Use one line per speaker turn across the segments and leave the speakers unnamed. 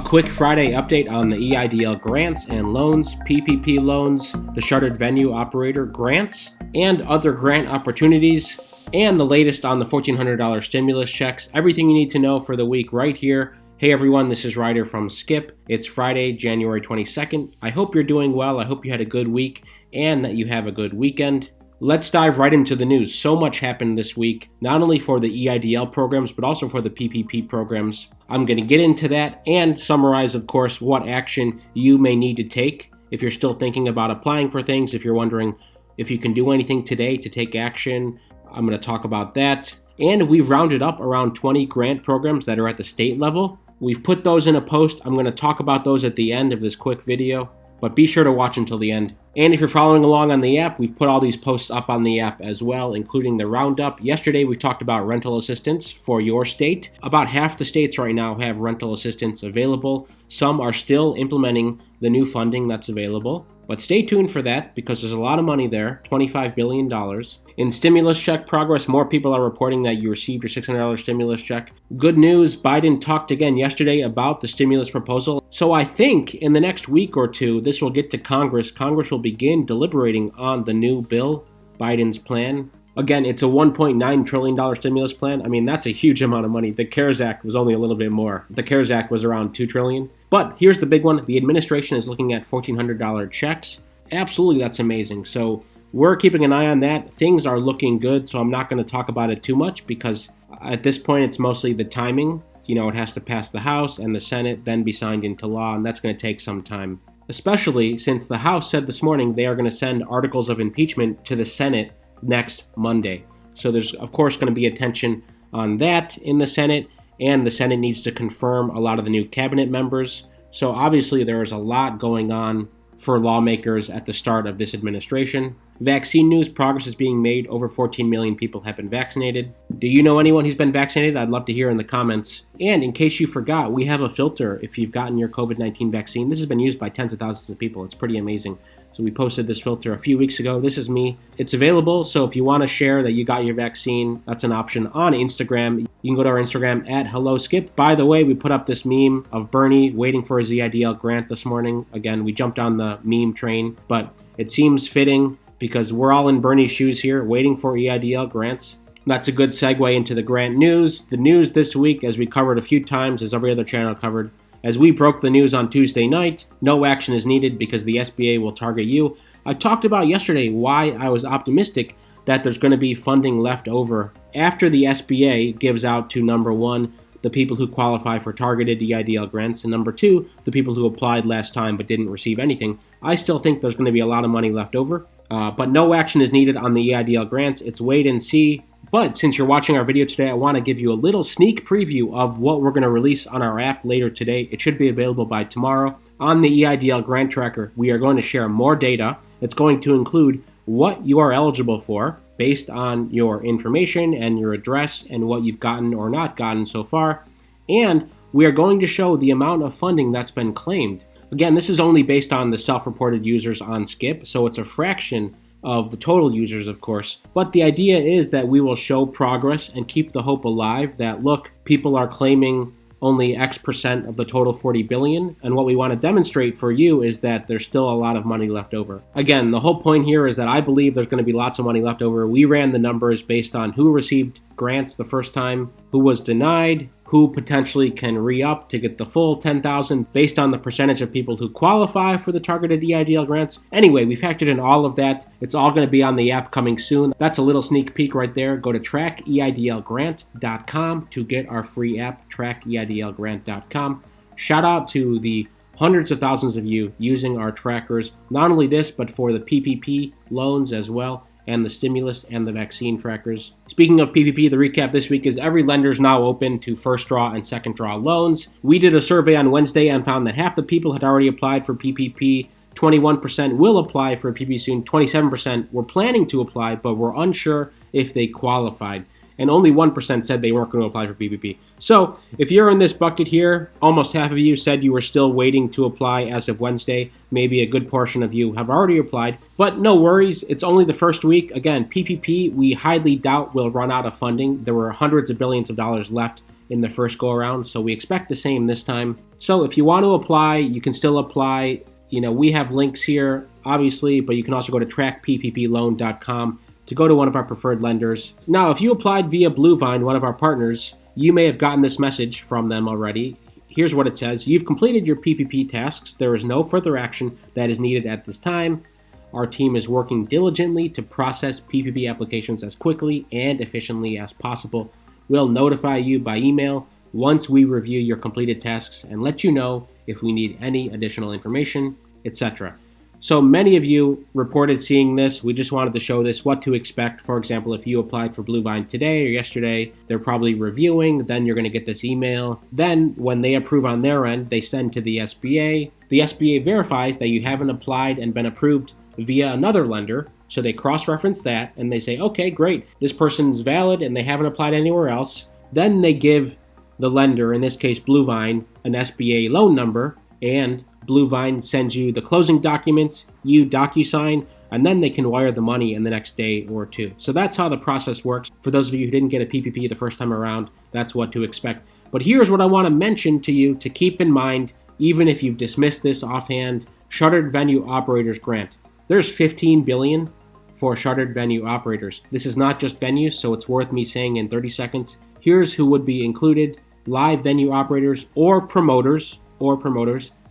quick Friday update on the EIDL grants and loans, PPP loans, the Shuttered venue operator grants, and other grant opportunities, and the latest on the $1,400 stimulus checks. Everything you need to know for the week right here. Hey everyone, this is Ryder from Skip. It's Friday, January 22nd. I hope you're doing well. I hope you had a good week and that you have a good weekend. Let's dive right into the news. So much happened this week, not only for the EIDL programs, but also for the PPP programs. I'm going to get into that and summarize, of course, what action you may need to take if you're still thinking about applying for things, if you're wondering if you can do anything today to take action. I'm going to talk about that. And we've rounded up around 20 grant programs that are at the state level. We've put those in a post. I'm going to talk about those at the end of this quick video, but be sure to watch until the end. And if you're following along on the app, we've put all these posts up on the app as well, including the roundup. Yesterday, we talked about rental assistance for your state. About half the states right now have rental assistance available. Some are still implementing the new funding that's available. But stay tuned for that because there's a lot of money there, $25 billion. In stimulus check progress, more people are reporting that you received your $600 stimulus check. Good news, Biden talked again yesterday about the stimulus proposal. So I think in the next week or two, this will get to Congress. Congress will begin deliberating on the new bill, Biden's plan. Again, it's a $1.9 trillion stimulus plan. I mean, that's a huge amount of money. The CARES Act was only a little bit more. The CARES Act was around $2 trillion. But here's the big one. The administration is looking at $1,400 checks. Absolutely, that's amazing. So we're keeping an eye on that. Things are looking good, so I'm not going to talk about it too much because at this point, it's mostly the timing. You know, it has to pass the House and the Senate, then be signed into law, and that's going to take some time. Especially since the House said this morning they are going to send articles of impeachment to the Senate next Monday. So there's, of course, going to be attention on that in the Senate, and the Senate needs to confirm a lot of the new cabinet members. So obviously there is a lot going on for lawmakers at the start of this administration. Vaccine news, progress is being made. Over 14 million people have been vaccinated. Do you know anyone who's been vaccinated? I'd love to hear in the comments. And in case you forgot, we have a filter if you've gotten your COVID-19 vaccine. This has been used by tens of thousands of people. It's pretty amazing. So we posted this filter a few weeks ago. This is me. It's available, so if you want to share that you got your vaccine, that's an option on Instagram. You can go to our Instagram at HelloSkip. By the way, we put up this meme of Bernie waiting for his EIDL grant this morning. Again, we jumped on the meme train, but it seems fitting because we're all in Bernie's shoes here, waiting for EIDL grants. That's a good segue into the grant news. The news this week, as we covered a few times, as every other channel covered, as we broke the news on Tuesday night, no action is needed because the SBA will target you. I talked about yesterday why I was optimistic that there's going to be funding left over after the SBA gives out to, number one, the people who qualify for targeted EIDL grants, and number two, the people who applied last time but didn't receive anything. I still think there's going to be a lot of money left over, but no action is needed on the EIDL grants. It's wait and see. But since you're watching our video today, I want to give you a little sneak preview of what we're going to release on our app later today. It should be available by tomorrow. On the EIDL Grant Tracker, we are going to share more data. It's going to include what you are eligible for based on your information and your address and what you've gotten or not gotten so far. And we are going to show the amount of funding that's been claimed. Again, this is only based on the self-reported users on Skip, so it's a fraction of the total users, of course. But the idea is that we will show progress and keep the hope alive that, look, people are claiming only X percent of the total 40 billion. And what we want to demonstrate for you is that there's still a lot of money left over. Again, the whole point here is that I believe there's going to be lots of money left over. We ran the numbers based on who received grants the first time, who was denied, who potentially can re-up to get the full 10,000 based on the percentage of people who qualify for the targeted EIDL grants. Anyway, we factored in all of that. It's all going to be on the app coming soon. That's a little sneak peek right there. Go to trackeidlgrant.com to get our free app, trackeidlgrant.com. Shout out to the hundreds of thousands of you using our trackers. Not only this, but for the PPP loans as well, and the stimulus and the vaccine trackers. Speaking of PPP, the recap this week is every lender is now open to first draw and second draw loans. We did a survey on Wednesday and found that half the people had already applied for PPP. 21% will apply for PPP soon. 27% were planning to apply but were unsure if they qualified. And only 1% said they weren't going to apply for PPP. So if you're in this bucket here, almost half of you said you were still waiting to apply as of Wednesday. Maybe a good portion of you have already applied. But no worries, it's only the first week. Again, PPP, we highly doubt will run out of funding. There were hundreds of billions of dollars left in the first go around, so we expect the same this time. So if you want to apply, you can still apply. We have links here, obviously, but you can also go to trackpploan.com to go to one of our preferred lenders. Now, if you applied via Bluevine, one of our partners, you may have gotten this message from them already. Here's what it says. You've completed your PPP tasks. There is no further action that is needed at this time. Our team is working diligently to process PPP applications as quickly and efficiently as possible. We'll notify you by email once we review your completed tasks and let you know if we need any additional information, etc. So many of you reported seeing this. We just wanted to show this, what to expect. For example, if you applied for Bluevine today or yesterday, they're probably reviewing, then you're going to get this email. Then when they approve on their end, they send to the SBA. The SBA verifies that you haven't applied and been approved via another lender. So they cross-reference that and they say, okay, great, this person's valid and they haven't applied anywhere else. Then they give the lender, in this case Bluevine, an SBA loan number, and Bluevine sends you the closing documents, you DocuSign, and then they can wire the money in the next day or two. So that's how the process works. For those of you who didn't get a PPP the first time around, that's what to expect. But here's what I want to mention to you to keep in mind, even if you've dismissed this offhand: Shuttered Venue Operators Grant. There's $15 billion for shuttered venue operators. This is not just venues, so it's worth me saying in 30 seconds. Here's who would be included: live venue operators or promoters,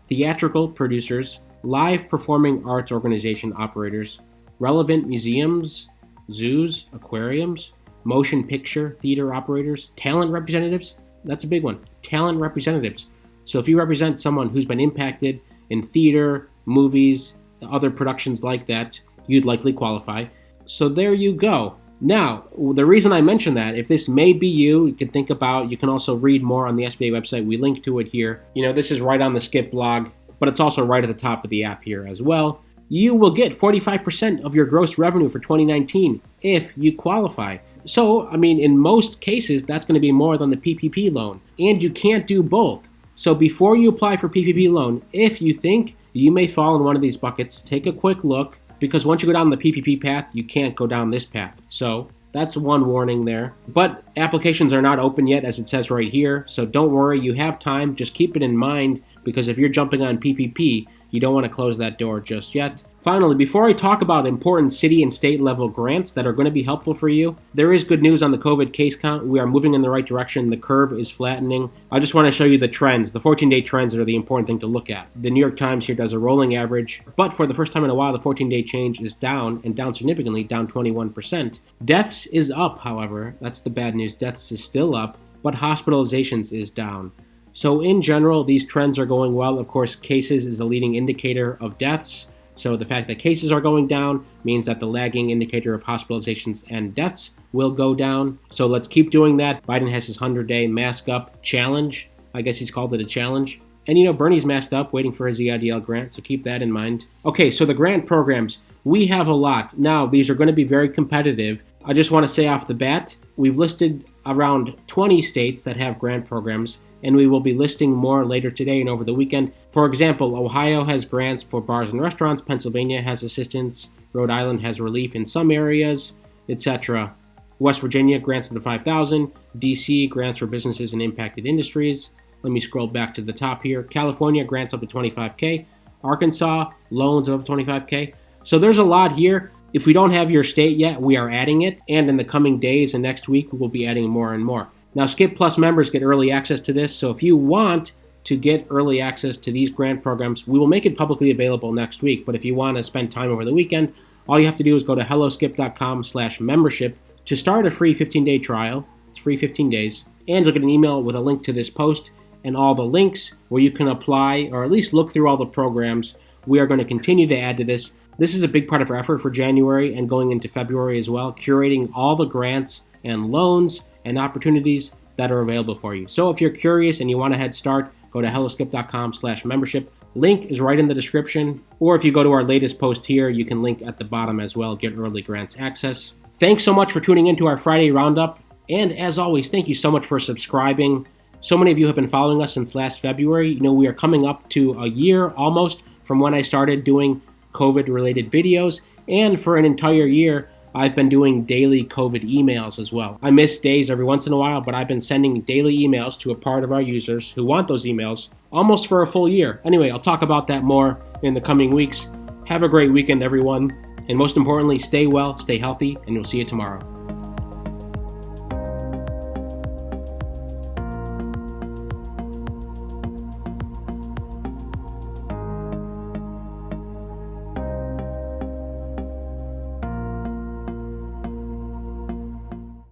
theatrical producers, live performing arts organization operators, relevant museums, zoos, aquariums, motion picture theater operators, talent representatives. That's a big one. Talent representatives. So if you represent someone who's been impacted in theater, movies, other productions like that, you'd likely qualify. So there you go. Now, the reason I mention that, if this may be you can think about, you can also read more on the SBA website. We link to it here. This is right on the Skip blog, but it's also right at the top of the app here as well. You will get 45% of your gross revenue for 2019 if you qualify. So, in most cases, that's going to be more than the PPP loan. And you can't do both. So before you apply for PPP loan, if you think you may fall in one of these buckets, take a quick look, because once you go down the PPP path, you can't go down this path. So that's one warning there. But applications are not open yet, as it says right here. So don't worry, you have time. Just keep it in mind, because if you're jumping on PPP, you don't want to close that door just yet. Finally, before I talk about important city and state level grants that are going to be helpful for you, there is good news on the COVID case count. We are moving in the right direction. The curve is flattening. I just want to show you the trends. The 14-day trends are the important thing to look at. The New York Times here does a rolling average, but for the first time in a while, the 14-day change is down, and down significantly, down 21%. Deaths is up, however. That's the bad news. Deaths is still up, but hospitalizations is down. So in general, these trends are going well. Of course, cases is a leading indicator of deaths. So the fact that cases are going down means that the lagging indicator of hospitalizations and deaths will go down. So let's keep doing that. Biden has his 100-day mask up challenge. I guess he's called it a challenge. And Bernie's masked up waiting for his EIDL grant, so keep that in mind. Okay, so the grant programs, we have a lot. Now, these are going to be very competitive. I just want to say off the bat, we've listed around 20 states that have grant programs, and we will be listing more later today and over the weekend. For example, Ohio has grants for bars and restaurants, Pennsylvania has assistance, Rhode Island has relief in some areas, etc. West Virginia grants up to $5,000, DC grants for businesses and impacted industries. Let me scroll back to the top here. California grants up to $25,000, Arkansas loans up to $25,000. So there's a lot here. If we don't have your state yet, we are adding it, and in the coming days and next week, we will be adding more and more. Now, Skip Plus members get early access to this, so if you want to get early access to these grant programs, we will make it publicly available next week, but if you want to spend time over the weekend, all you have to do is go to helloskip.com/membership to start a free 15-day trial. It's free 15 days, and you'll get an email with a link to this post and all the links where you can apply or at least look through all the programs. We are going to continue to add to this. This is a big part of our effort for January and going into February as well, curating all the grants and loans and opportunities that are available for you. So if you're curious and you want a head start, go to helloskip.com/membership. Link is right in the description. Or if you go to our latest post here, you can link at the bottom as well, get early grants access. Thanks so much for tuning into our Friday Roundup. And as always, thank you so much for subscribing. So many of you have been following us since last February. We are coming up to a year almost from when I started doing COVID-related videos. And for an entire year, I've been doing daily COVID emails as well. I miss days every once in a while, but I've been sending daily emails to a part of our users who want those emails almost for a full year. Anyway, I'll talk about that more in the coming weeks. Have a great weekend, everyone. And most importantly, stay well, stay healthy, and we'll see you tomorrow.